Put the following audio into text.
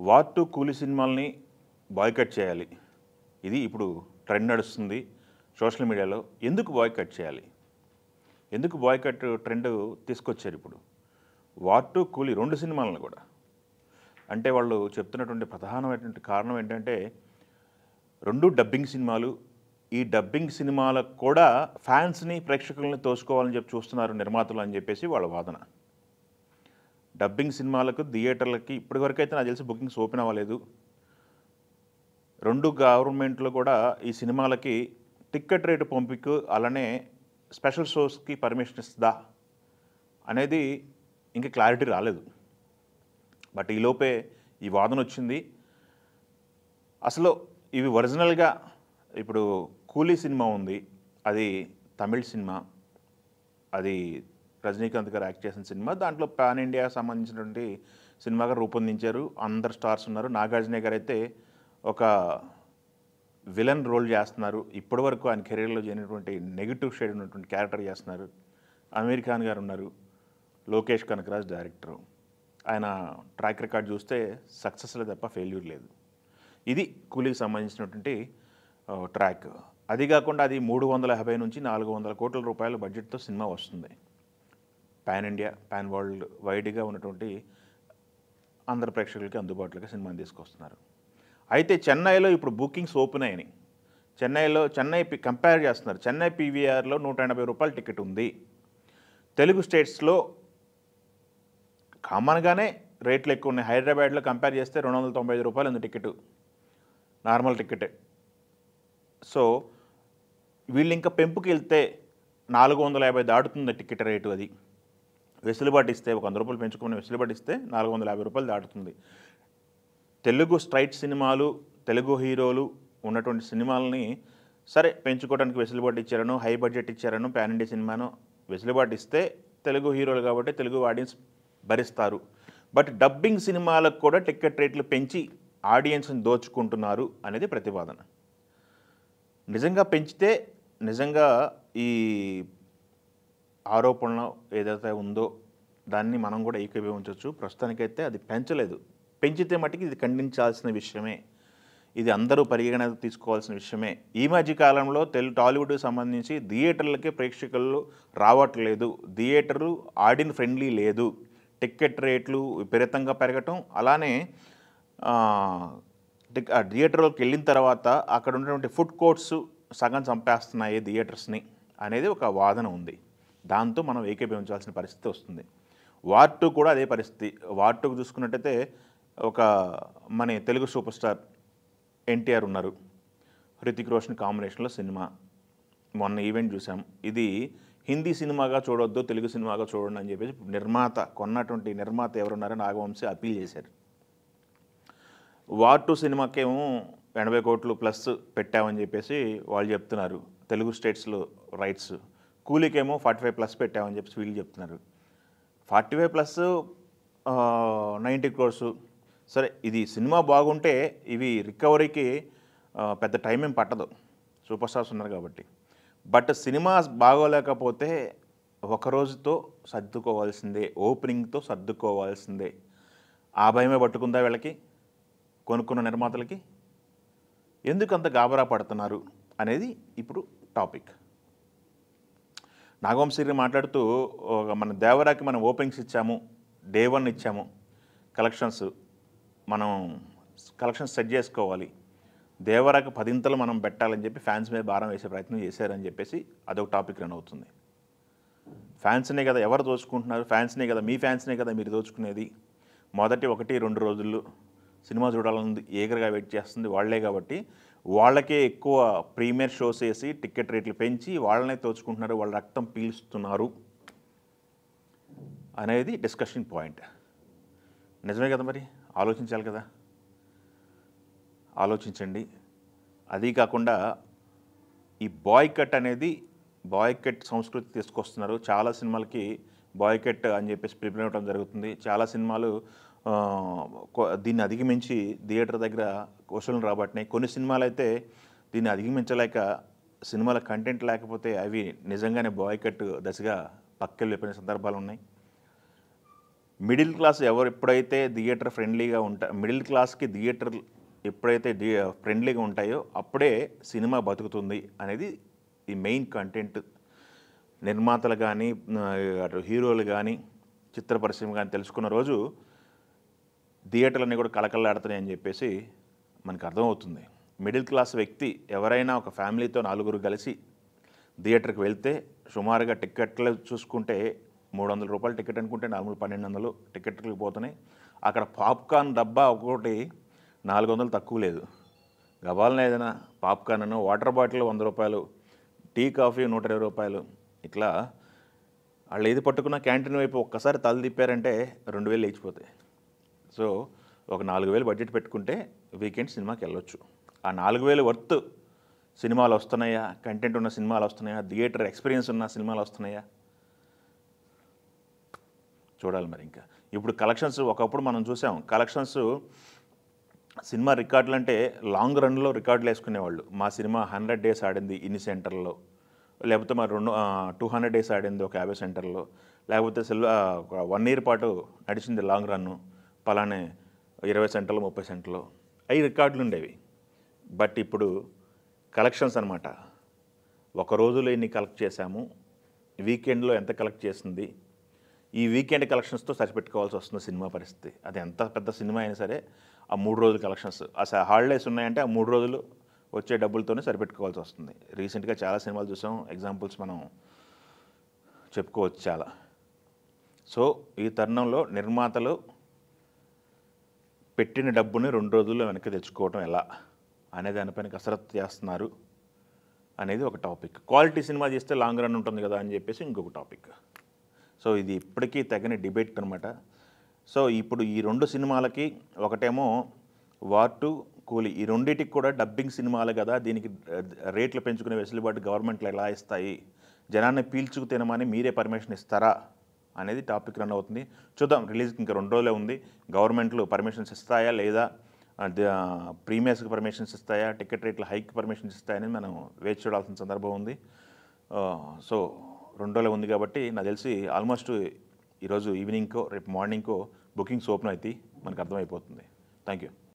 War 2 కూలీ సినిమాల్ని boycott చేయాలి. ఇది ఇప్పుడు ట్రెండ్ నడుస్తుంది సోషల్ మీడియాలో. ఎందుకు బాయ్‌కట్ చేయాలి? ఎందుకు బాయ్‌కట్ ట్రెండ్ తీసుకొచ్చారిప్పుడు? వార్ 2 కూలీ 2 సినిమాలను కూడా. అంటే వాళ్ళు చెప్తున్నటువంటి ప్రధానమైనటువంటి కారణం ఏంటంటే 2 డబ్బింగ్ సినిమాలు. ఈ డబ్బింగ్ సినిమాలకు కూడా ఫ్యాన్స్‌ని, ప్రేక్షకుల్ని తోసుకోవాలని చెప్పి చూస్తున్నారు నిర్మాతలు అని చెప్పేసి వాళ్ళ వాదన. డబ్బింగ్ సినిమాలకు థియేటర్లకి ఇప్పటివరకైతే నాకు తెలిసి బుకింగ్స్ ఓపెన్ అవ్వలేదు. 2 గవర్నమెంట్లు కూడా ఈ సినిమాలకి టికెట్ రేటు పంపికు అలానే స్పెషల్ షోస్‌కి పర్మిషన్ ఇస్తదా అనేది ఇంకా క్లారిటీ రాలేదు. బట్ ఈలోపే ఈ వాదన వచ్చింది. అసలు ఇవి ఒరిజినల్‌గా ఇప్పుడు కూలీ సినిమా ఉంది. అది తమిళ్ సినిమా. అది రజనీకాంత్ గారు యాక్ట్ చేసిన సినిమా. దాంట్లో పాన్ ఇండియా సంబంధించినటువంటి సినిమాగా రూపొందించారు. అందరు స్టార్స్ ఉన్నారు. నాగార్జున గారు అయితే ఒక విలన్ రోల్ చేస్తున్నారు. ఇప్పటివరకు ఆయన కెరీర్లో చేయనటువంటి నెగిటివ్ షేడ్ ఉన్నటువంటి క్యారెక్టర్ చేస్తున్నారు. అమీర్ ఖాన్ గారు ఉన్నారు. లోకేష్ కనకరాజ్ డైరెక్టరు. ఆయన ట్రాక్ రికార్డ్ చూస్తే సక్సెస్లే తప్ప ఫెయిల్యూర్ లేదు. ఇది కూలీకి సంబంధించినటువంటి ట్రాక్. అది కాకుండా అది 350 నుంచి 400 కోట్ల రూపాయల బడ్జెట్తో సినిమా వస్తుంది. పాన్ ఇండియా, పాన్ వరల్డ్ వైడ్గా ఉన్నటువంటి అందరు ప్రేక్షకులకి అందుబాటులోకి సినిమాని తీసుకొస్తున్నారు. అయితే చెన్నైలో ఇప్పుడు బుకింగ్స్ ఓపెన్ అయినాయి. చెన్నై కంపేర్ చేస్తున్నారు. చెన్నై పీవీఆర్లో 180 రూపాయల టికెట్ ఉంది. తెలుగు స్టేట్స్లో కామన్గానే రేట్లు ఎక్కువ ఉన్నాయి. హైదరాబాద్లో కంపేర్ చేస్తే 295 రూపాయలు ఉంది టికెట్, నార్మల్ టికెటే. సో వీళ్ళు ఇంకా పెంపుకి వెళ్తే 450 దాటుతుంది టికెట్ రేటు. అది వెసులుబాటు ఇస్తే ఒక 100 రూపాయలు పెంచుకుని వెసులుబాటు ఇస్తే 450 రూపాయలు దాటుతుంది. తెలుగు స్ట్రైట్ సినిమాలు, తెలుగు హీరోలు ఉన్నటువంటి సినిమాలని సరే పెంచుకోవడానికి వెసులుబాటు ఇచ్చారను, హై బడ్జెట్ ఇచ్చారను, పాన్ ఇండియా సినిమాను వెసులుబాటు ఇస్తే తెలుగు హీరోలు కాబట్టి తెలుగు ఆడియన్స్ భరిస్తారు. బట్ డబ్బింగ్ సినిమాలకు కూడా టికెట్ రేట్లు పెంచి ఆడియన్స్ని దోచుకుంటున్నారు అనేది ప్రతిపాదన. నిజంగా పెంచితే నిజంగా ఈ ఆరోపణ ఏదైతే ఉందో దాన్ని మనం కూడా ఏకీభవించవచ్చు. ప్రస్తుతానికైతే అది పెంచలేదు. పెంచితే మట్టుకు ఇది ఖండించాల్సిన విషయమే. ఇది అందరూ పరిగణన తీసుకోవాల్సిన విషయమే. ఈ మధ్య కాలంలో టాలీవుడ్కి సంబంధించి థియేటర్లకే ప్రేక్షకులు రావట్లేదు. థియేటరు ఆడియన్ ఫ్రెండ్లీ లేదు. టికెట్ రేట్లు విపరీతంగా పెరగటం, అలానే థియేటర్లోకి వెళ్ళిన తర్వాత అక్కడ ఉన్నటువంటి ఫుడ్ కోర్ట్స్ సగం చంపేస్తున్నాయి థియేటర్స్ని అనేది ఒక వాదన ఉంది. దాంతో మనం ఏకీభవించాల్సిన పరిస్థితి వస్తుంది. వార్ 2 కూడా అదే పరిస్థితి. వార్ 2 చూసుకున్నట్టయితే ఒక మన తెలుగు సూపర్ స్టార్ ఎన్టీఆర్ ఉన్నారు. హృతిక్ రోషన్ కాంబినేషన్లో సినిమా మొన్న ఈవెంట్ చూసాం. ఇది హిందీ సినిమాగా చూడొద్దు, తెలుగు సినిమాగా చూడండి అని చెప్పేసి కొన్నటువంటి నిర్మాత ఎవరున్నారో నాగవంశీ అప్పీల్ చేశారు. వార్ 2 సినిమాకేమో 80 కోట్లు ప్లస్ పెట్టామని చెప్పేసి వాళ్ళు చెప్తున్నారు. తెలుగు స్టేట్స్లో రైట్స్. కూలీకేమో 45 ప్లస్ పెట్టామని చెప్పేసి వీళ్ళు చెప్తున్నారు. 45 ప్లస్ 90 క్రోర్స్. సరే, ఇది సినిమా బాగుంటే ఇవి రికవరీకి పెద్ద టైం ఏం పట్టదు, సూపర్ స్టార్స్ ఉన్నారు కాబట్టి. బట్ సినిమా బాగోలేకపోతే ఒక రోజుతో సర్దుకోవాల్సిందే, ఓపెనింగ్తో సర్దుకోవాల్సిందే. ఆ భయమే పట్టుకుందా వీళ్ళకి, కొనుక్కున్న నిర్మాతలకి? ఎందుకు అంత గాబరా పడుతున్నారు అనేది ఇప్పుడు టాపిక్. నాగవంశీ మాట్లాడుతూ మన దేవరాకి మనం ఓపెనింగ్స్ ఇచ్చాము, డే 1 ఇచ్చాము, మనం కలెక్షన్స్ సెట్ చేసుకోవాలి, దేవరాకి 10 మనం పెట్టాలని చెప్పి ఫ్యాన్స్ మీద భారం వేసే ప్రయత్నం చేశారని చెప్పేసి అదొక టాపిక్ రన్ అవుతుంది. ఫ్యాన్స్నే కదా ఎవరు దోచుకుంటున్నారు? ఫ్యాన్స్నే కదా, మీ ఫ్యాన్స్నే కదా మీరు దోచుకునేది. మొదటి 1-2 రోజుల్లో సినిమా చూడాలని ఏగరగా వెయిట్ చేస్తుంది వాళ్లే కాబట్టి వాళ్ళకే ఎక్కువ ప్రీమియర్ షోస్ వేసి టికెట్ రేట్లు పెంచి వాళ్ళనే తోచుకుంటున్నారు, వాళ్ళ రక్తం పీలుస్తున్నారు అనేది డిస్కషన్ పాయింట్. నిజమే కదా, మరి ఆలోచించాలి కదా, ఆలోచించండి. అది కాకుండా ఈ బాయ్కట్ సంస్కృతి తీసుకొస్తున్నారు. చాలా సినిమాలకి బాయ్కట్ అని చెప్పేసి ప్రిపేర్ అవ్వడం జరుగుతుంది. చాలా సినిమాలు దీన్ని అధిగమించి థియేటర్ దగ్గర వసూలు రాబట్టినాయి. కొన్ని సినిమాలు అయితే దీన్ని అధిగమించలేక సినిమాల కంటెంట్ లేకపోతే అవి నిజంగానే బాయ్కట్ దశగా పక్కకి వెళ్ళిపోయిన సందర్భాలు ఉన్నాయి. మిడిల్ క్లాస్ ఎప్పుడైతే థియేటర్ ఫ్రెండ్లీగా మిడిల్ క్లాస్కి థియేటర్ ఎప్పుడైతే ఫ్రెండ్లీగా ఉంటాయో అప్పుడే సినిమా బతుకుతుంది అనేది ఈ మెయిన్ కంటెంట్. నిర్మాతలు కానీ అటు హీరోలు కానీ చిత్ర పరిశ్రమ కానీ తెలుసుకున్న రోజు థియేటర్లన్నీ కూడా కళకళలాడుతున్నాయని చెప్పేసి మనకు అర్థమవుతుంది. మిడిల్ క్లాస్ వ్యక్తి ఎవరైనా ఒక ఫ్యామిలీతో 4 కలిసి థియేటర్కి వెళ్తే సుమారుగా టికెట్లు చూసుకుంటే ₹300 టికెట్ అనుకుంటే నార్మల్ 1200 టికెట్లకు పోతున్నాయి. అక్కడ పాప్కార్న్ డబ్బా ఒక్కొక్కటి 400 తక్కువ లేదు. గబాలన ఏదైనా popcorn, water bottle ₹100, tea coffee ₹120. ఇట్లా వాళ్ళు ఏది పట్టుకున్న క్యాంటీన్ వైపు ఒక్కసారి తల తిప్పారంటే 2000 లేచిపోతాయి. సో ఒక 4000 బడ్జెట్ పెట్టుకుంటే వీకెండ్ సినిమాకి వెళ్ళొచ్చు. ఆ 4000 వర్త్ సినిమాలు వస్తున్నాయా, కంటెంట్ ఉన్న సినిమాలు వస్తున్నాయా, థియేటర్ ఎక్స్పీరియన్స్ ఉన్న సినిమాలు వస్తున్నాయా చూడాలి. మరి ఇంకా ఇప్పుడు కలెక్షన్స్ ఒకప్పుడు మనం చూసాం. కలెక్షన్స్ సినిమా రికార్డులు అంటే లాంగ్ రన్లో రికార్డులు వేసుకునేవాళ్ళు. మా సినిమా 100 days ఆడింది ఇన్ని సెంటర్లో, లేకపోతే మరి 200 days ఆడింది ఒక 50 సెంటర్లో, లేకపోతే 1 year పాటు నడిచింది లాంగ్ రన్ను పలానే 20 సెంటర్లు 30 సెంటర్లు అవి రికార్డులు ఉండేవి. బట్ ఇప్పుడు కలెక్షన్స్ అనమాట. ఒక రోజులో ఎన్ని కలెక్ట్ చేశాము, వీకెండ్లో ఎంత కలెక్ట్ చేసింది, ఈ వీకెండ్ కలెక్షన్స్తో సరిపెట్టుకోవాల్సి వస్తుంది సినిమా పరిస్థితి. అది ఎంత పెద్ద సినిమా అయినా సరే ఆ 3 రోజుల కలెక్షన్స్, అసలు హాలిడేస్ ఉన్నాయంటే ఆ 3 రోజులు వచ్చే డబ్బులతోనే సరిపెట్టుకోవాల్సి వస్తుంది. రీసెంట్గా చాలా సినిమాలు చూసాం, ఎగ్జాంపుల్స్ మనం చెప్పుకోవచ్చు చాలా. సో ఈ తరుణంలో నిర్మాతలు పెట్టిన డబ్బుని 2 రోజుల్లో వెనక్కి తెచ్చుకోవడం ఎలా అనే దానిపైన కసరత్తు చేస్తున్నారు అనేది ఒక టాపిక్. క్వాలిటీ సినిమా చేస్తే లాంగ్ రన్ ఉంటుంది కదా అని చెప్పేసి ఇంకొక టాపిక్. సో ఇది ఇప్పటికీ తగిన డిబేట్ అనమాట. సో ఇప్పుడు ఈ 2 సినిమాలకి, ఒకటేమో వార్ 2, కూలీ, ఈ రెండింటికి కూడా డబ్బింగ్ సినిమాలు కదా, దీనికి రేట్లు పెంచుకునే వెసులుబాటు గవర్నమెంట్లు ఎలా ఇస్తాయి, జనాన్ని పీల్చుకు తినమని మీరే పర్మిషన్ ఇస్తారా అనేది టాపిక్ రన్ అవుతుంది. చూద్దాం, రిలీజ్కి ఇంకా 2 రోజులే ఉంది. గవర్నమెంట్లు పర్మిషన్స్ ఇస్తాయా లేదా, ప్రీమియర్స్కి పర్మిషన్స్ ఇస్తాయా, టికెట్ రేట్ల హైక్ పర్మిషన్స్ ఇస్తాయని మనం వేచి చూడాల్సిన సందర్భం ఉంది. సో 2 రోజులే ఉంది కాబట్టి నాకు తెలిసి ఆల్మోస్ట్ ఈరోజు ఈవినింగ్కో రేపు మార్నింగ్కో బుకింగ్స్ ఓపెన్ అవుతాయి, మనకు అర్థమైపోతుంది. Thank you.